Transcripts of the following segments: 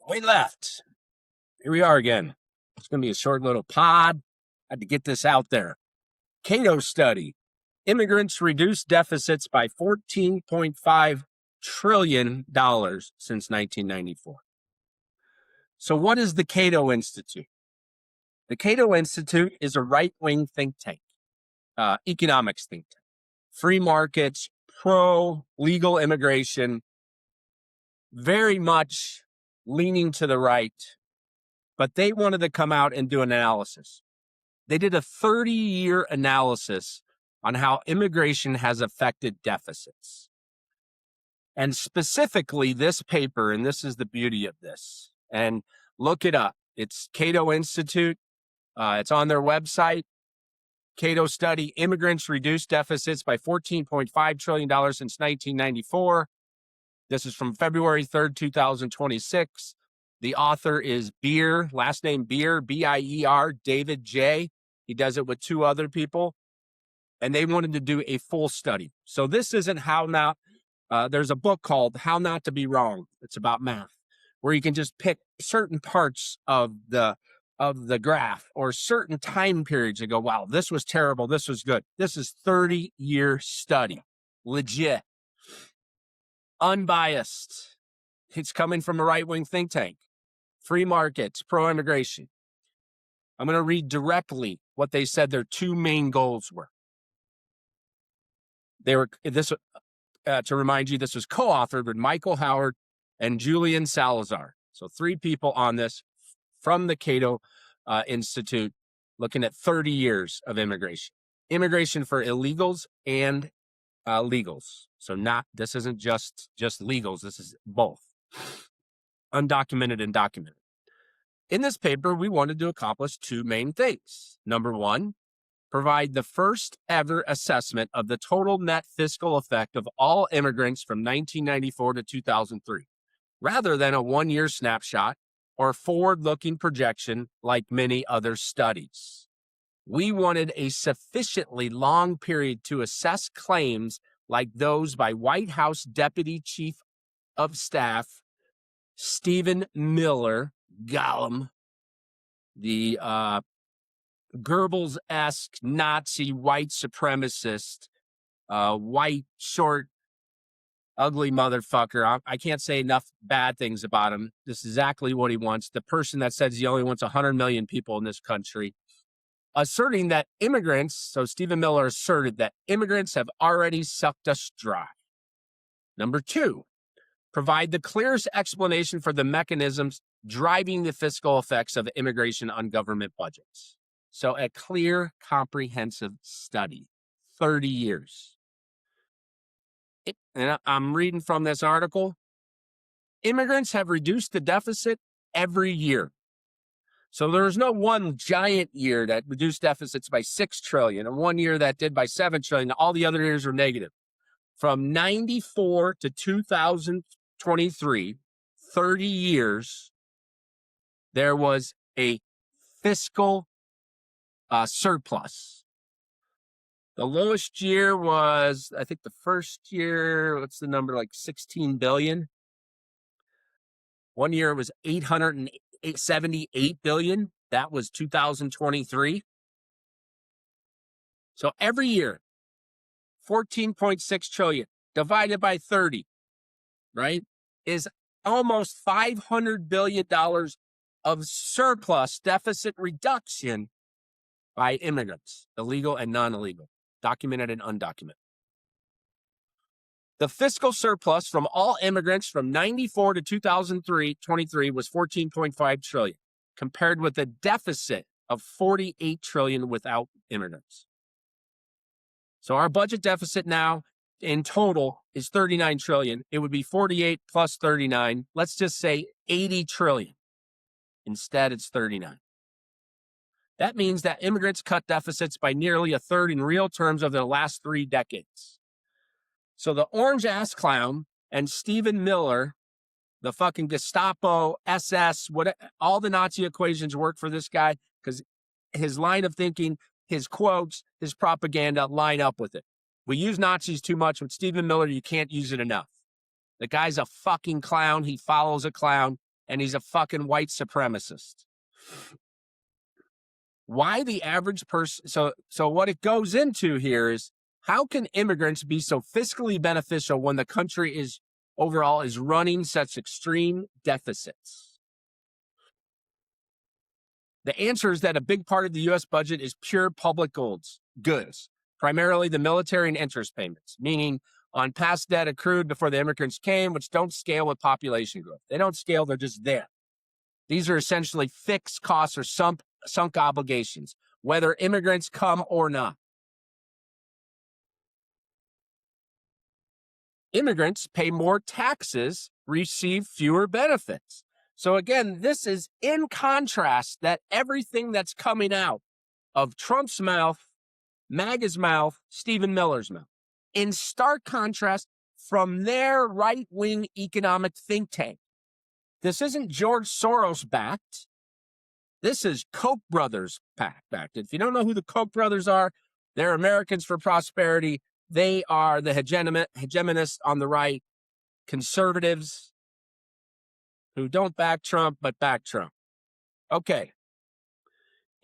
We left. Here we are again. It's going to be a short little pod. I had to get this out there. Cato study. Immigrants reduced deficits by $14.5 trillion since 1994. So what is the Cato Institute? The Cato Institute is a right-wing think tank, economics think tank, free markets, pro-legal immigration, very much leaning to the right, but they wanted to come out and do an analysis. They did a 30-year analysis on how immigration has affected deficits. And specifically this paper, and this is the beauty of this, and look it up. It's Cato Institute. It's on their website. Cato study, immigrants reduced deficits by $14.5 trillion since 1994. This is from February 3rd, 2026. The author is Beer, last name Beer, B-I-E-R, David J. He does it with two other people. And they wanted to do a full study. So this isn't how not, there's a book called How Not to Be Wrong. It's about math, where you can just pick certain parts of the graph or certain time periods and go, wow, this was terrible, this was good. This is 30-year study, legit, unbiased. It's coming from a right-wing think tank, free markets, pro-immigration. I'm going to read directly what they said their two main goals were. They were this to remind you, this was co-authored with Michael Howard and Julian Salazar. So three people on this from the Cato Institute, looking at 30 years of immigration. Immigration for illegals and legals. So this isn't just legals, this is both. Undocumented and documented. In this paper, we wanted to accomplish two main things. Number one, provide the first ever assessment of the total net fiscal effect of all immigrants from 1994 to 2003, rather than a one-year snapshot or forward-looking projection like many other studies. We wanted a sufficiently long period to assess claims like those by White House Deputy Chief of Staff Stephen Miller, Gollum, the Goebbels-esque Nazi white supremacist, white, short, ugly motherfucker. I can't say enough bad things about him. This is exactly what he wants. The person that says he only wants 100 million people in this country, asserting that immigrants, so Stephen Miller asserted that immigrants have already sucked us dry. Number two, provide the clearest explanation for the mechanisms driving the fiscal effects of immigration on government budgets. So a clear, comprehensive study, 30 years. And I'm reading from this article. Immigrants have reduced the deficit every year. So there's no one giant year that reduced deficits by $6 trillion and one year that did by $7 trillion. All the other years were negative. From 94 to 2023, 30 years, there was a fiscal surplus. The lowest year was, I think the first year, what's the number, like 16 billion. One year it was 878 billion. That was 2023. So every year, 14.6 trillion divided by 30, right, is almost $500 billion of surplus deficit reduction by immigrants, illegal and non-illegal, documented and undocumented. The fiscal surplus from all immigrants from 94 to 2023 was 14.5 trillion, compared with a deficit of 48 trillion without immigrants. So our budget deficit now in total is 39 trillion. It would be 48 plus 39. Let's just say 80 trillion. Instead, it's 39. That means that immigrants cut deficits by nearly a third in real terms over the last 3 decades. So the orange-ass clown and Stephen Miller, the fucking Gestapo, SS, all the Nazi equations work for this guy because his line of thinking, his quotes, his propaganda line up with it. We use Nazis too much. With Stephen Miller, you can't use it enough. The guy's a fucking clown. He follows a clown. and he's a fucking white supremacist. Why the average person? So what it goes into here is, how can immigrants be so fiscally beneficial when the country is overall is running such extreme deficits? The answer is that a big part of the U.S. budget is pure public goods, primarily the military and interest payments, meaning on past debt accrued before the immigrants came, which don't scale with population growth. They don't scale, they're just there. These are essentially fixed costs or sunk obligations, whether immigrants come or not. Immigrants pay more taxes, receive fewer benefits. So again, this is in contrast that everything that's coming out of Trump's mouth, MAGA's mouth, Stephen Miller's mouth, in stark contrast from their right-wing economic think tank. This isn't George Soros backed. This is Koch brothers backed. If you don't know who the Koch brothers are, they're Americans for Prosperity. They are the hegemonists on the right, conservatives who don't back Trump, but back Trump. Okay.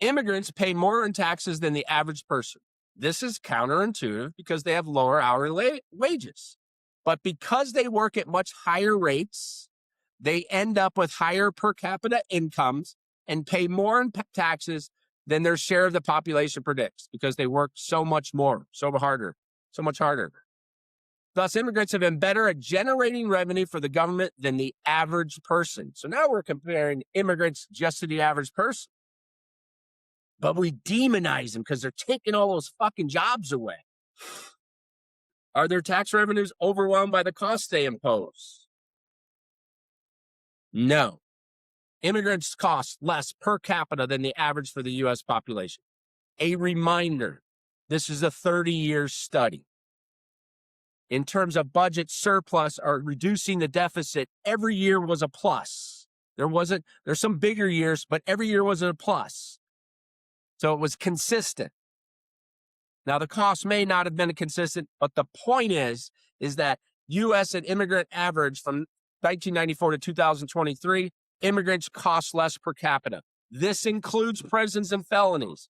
Immigrants pay more in taxes than the average person. This is counterintuitive because they have lower hourly wages. But because they work at much higher rates, they end up with higher per capita incomes and pay more in taxes than their share of the population predicts, because they work so much more, so much harder. Thus, immigrants have been better at generating revenue for the government than the average person. So now we're comparing immigrants just to the average person. But we demonize them because they're taking all those fucking jobs away. Are their tax revenues overwhelmed by the costs they impose? No. Immigrants cost less per capita than the average for the U.S. population. A reminder, this is a 30-year study. In terms of budget surplus or reducing the deficit, every year was a plus. There's some bigger years, but every year was a plus. So it was consistent. Now, the cost may not have been consistent, but the point is that U.S. and immigrant average from 1994 to 2023, immigrants cost less per capita. This includes prisons and felonies,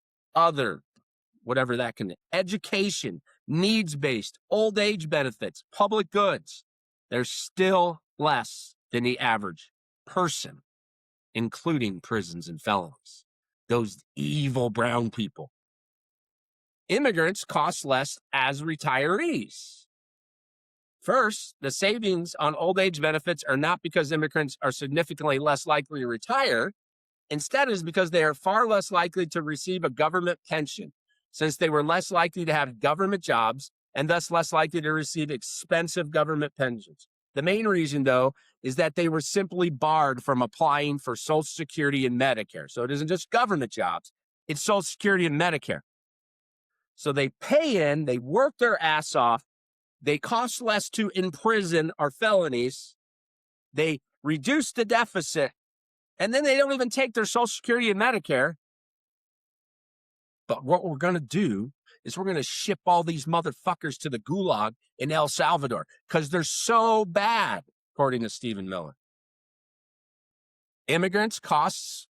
whatever that can be, education, needs-based, old age benefits, public goods. They're still less than the average person, including prisons and felonies. Those evil brown people. Immigrants cost less as retirees. First, the savings on old age benefits are not because immigrants are significantly less likely to retire. Instead, it is because they are far less likely to receive a government pension, since they were less likely to have government jobs and thus less likely to receive expensive government pensions. The main reason, though, is that they were simply barred from applying for Social Security and Medicare. So it isn't just government jobs, it's Social Security and Medicare. So they pay in, they work their ass off, they cost less to imprison or felonies, they reduce the deficit, and then they don't even take their Social Security and Medicare. But what we're going to do is we're going to ship all these motherfuckers to the gulag in El Salvador because they're so bad, according to Stephen Miller. Immigrants cost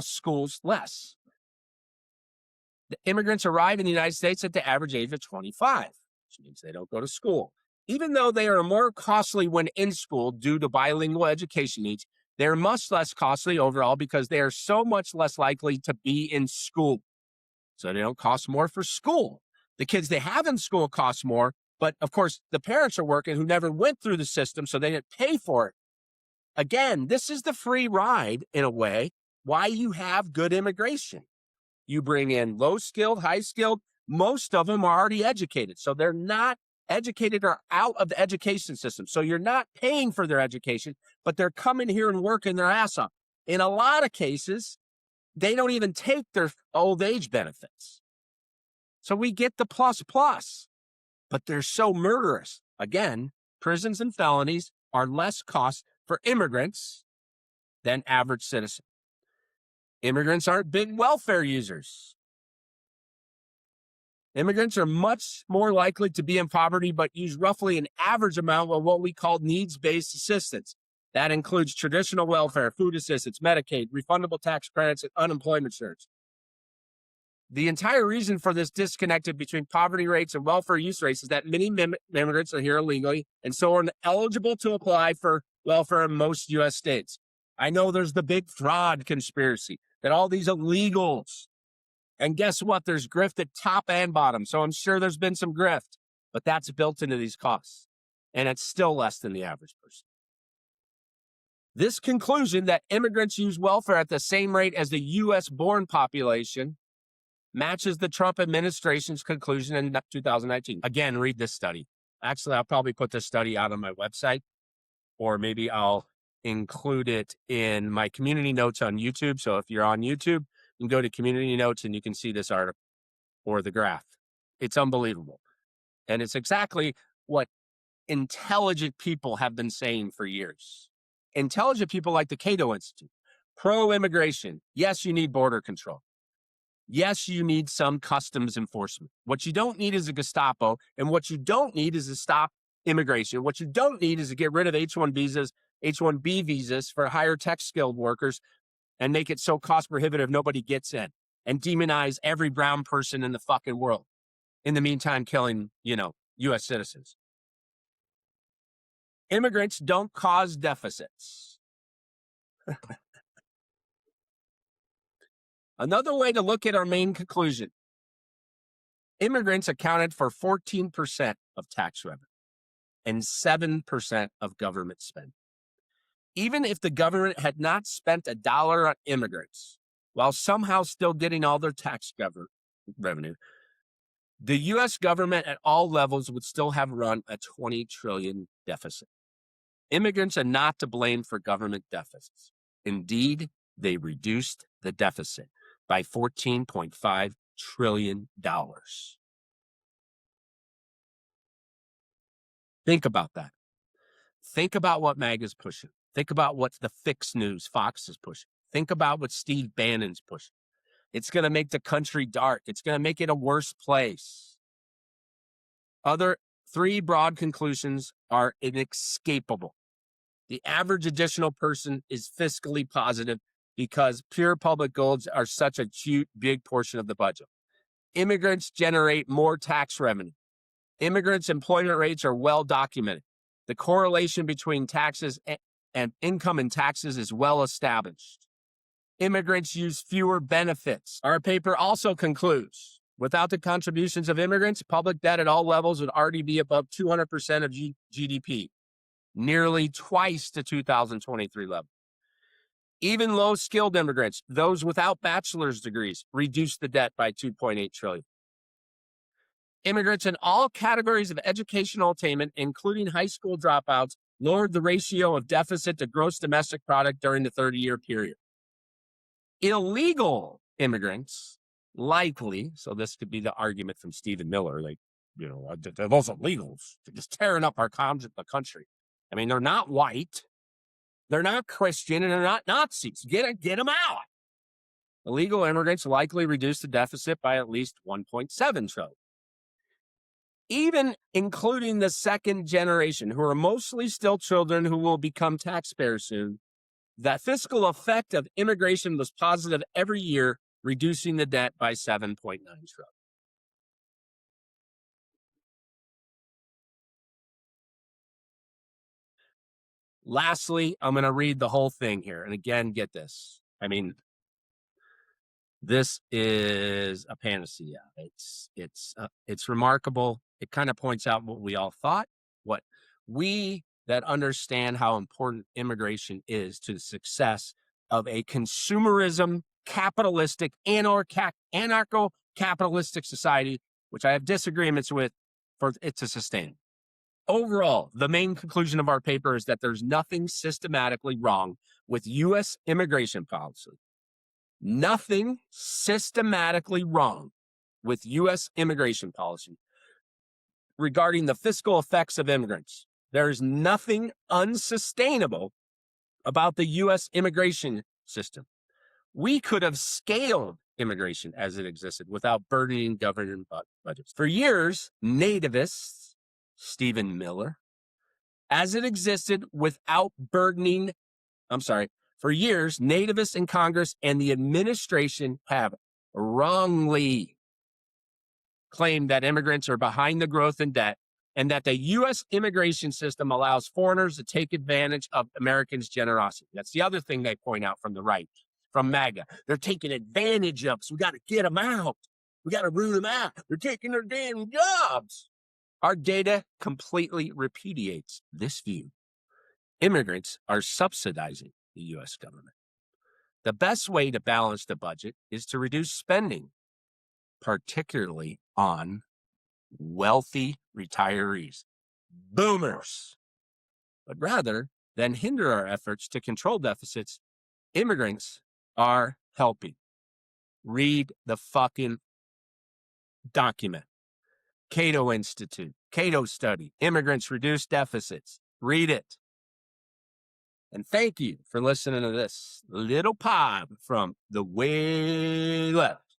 schools less. The immigrants arrive in the United States at the average age of 25, which means they don't go to school. Even though they are more costly when in school due to bilingual education needs, they're much less costly overall because they are so much less likely to be in school. So they don't cost more for school. The kids they have in school cost more, but of course the parents are working who never went through the system, so they didn't pay for it. Again, this is the free ride, in a way, why you have good immigration. You bring in low-skilled, high-skilled, most of them are already educated, so they're not educated or out of the education system. So you're not paying for their education, but they're coming here and working their ass off. In a lot of cases, they don't even take their old age benefits. So we get the plus, but they're so murderous. Again, prisons and felonies are less cost for immigrants than average citizens. Immigrants aren't big welfare users. Immigrants are much more likely to be in poverty, but use roughly an average amount of what we call needs-based assistance. That includes traditional welfare, food assistance, Medicaid, refundable tax credits, and unemployment insurance. The entire reason for this disconnect between poverty rates and welfare use rates is that many immigrants are here illegally and so are eligible to apply for welfare in most U.S. states. I know there's the big fraud conspiracy that all these illegals, and guess what? There's grift at top and bottom. So I'm sure there's been some grift, but that's built into these costs. And it's still less than the average person. This conclusion that immigrants use welfare at the same rate as the U.S. born population matches the Trump administration's conclusion in 2019. Again, read this study. Actually, I'll probably put this study out on my website, or maybe I'll include it in my community notes on YouTube. So if you're on YouTube, you can go to community notes and you can see this article or the graph. It's unbelievable. And it's exactly what intelligent people have been saying for years. Intelligent people like the Cato Institute, pro-immigration. Yes, you need border control. Yes, you need some customs enforcement. What you don't need is a Gestapo, and what you don't need is to stop immigration. What you don't need is to get rid of H-1 visas, H-1B visas for higher tech skilled workers and make it so cost prohibitive nobody gets in, and demonize every brown person in the fucking world. In the meantime, killing, U.S. citizens. Immigrants don't cause deficits. Another way to look at our main conclusion: immigrants accounted for 14% of tax revenue and 7% of government spend. Even if the government had not spent a dollar on immigrants, while somehow still getting all their tax revenue, the U.S. government at all levels would still have run a $20 trillion deficit. Immigrants are not to blame for government deficits. Indeed, they reduced the deficit by $14.5 trillion. Think about that. Think about what MAGA is pushing. Think about what the Fix News, Fox is pushing. Think about what Steve Bannon's pushing. It's going to make the country dark. It's going to make it a worse place. Other three broad conclusions are inescapable. The average additional person is fiscally positive because pure public goods are such a huge, big portion of the budget. Immigrants generate more tax revenue. Immigrants' employment rates are well documented. The correlation between taxes and income and taxes is well established. Immigrants use fewer benefits. Our paper also concludes, without the contributions of immigrants, public debt at all levels would already be above 200% of GDP, nearly twice the 2023 level. Even low-skilled immigrants, those without bachelor's degrees, reduce the debt by $2.8 trillion. Immigrants in all categories of educational attainment, including high school dropouts, lowered the ratio of deficit to gross domestic product during the 30-year period. Illegal immigrants, likely, so this could be the argument from Stephen Miller, those illegals, they're just tearing up the country. I mean, they're not white, they're not Christian, and they're not Nazis. Get them out. Illegal immigrants likely reduced the deficit by at least $1.7 trillion. Even including the second generation, who are mostly still children who will become taxpayers soon, the fiscal effect of immigration was positive every year, reducing the debt by $7.9 trillion. Lastly, I'm going to read the whole thing here. And again, get this. I mean, this is a panacea. It's remarkable. It kind of points out what we all thought, what we that understand how important immigration is to the success of a consumerism, capitalistic, anarcho-capitalistic society, which I have disagreements with, for it to sustain. Overall, the main conclusion of our paper is that there's nothing systematically wrong with U.S. immigration policy. Nothing systematically wrong with U.S. immigration policy regarding the fiscal effects of immigrants. There is nothing unsustainable about the U.S. immigration system. We could have scaled immigration as it existed without burdening government budgets. For years, nativists, Stephen Miller, as it existed without burdening, for years, nativists in Congress and the administration have wrongly claimed that immigrants are behind the growth in debt and that the U.S. immigration system allows foreigners to take advantage of Americans' generosity. That's the other thing they point out from the right, from MAGA. They're taking advantage of us. We got to get them out. We got to root them out. They're taking their damn jobs. Our data completely repudiates this view. Immigrants are subsidizing the U.S. government. The best way to balance the budget is to reduce spending, particularly on wealthy retirees, boomers. But rather than hinder our efforts to control deficits, immigrants are helping. Read the fucking document. Cato Institute, Cato study, immigrants reduce deficits. Read it. And thank you for listening to this little pod from the way left.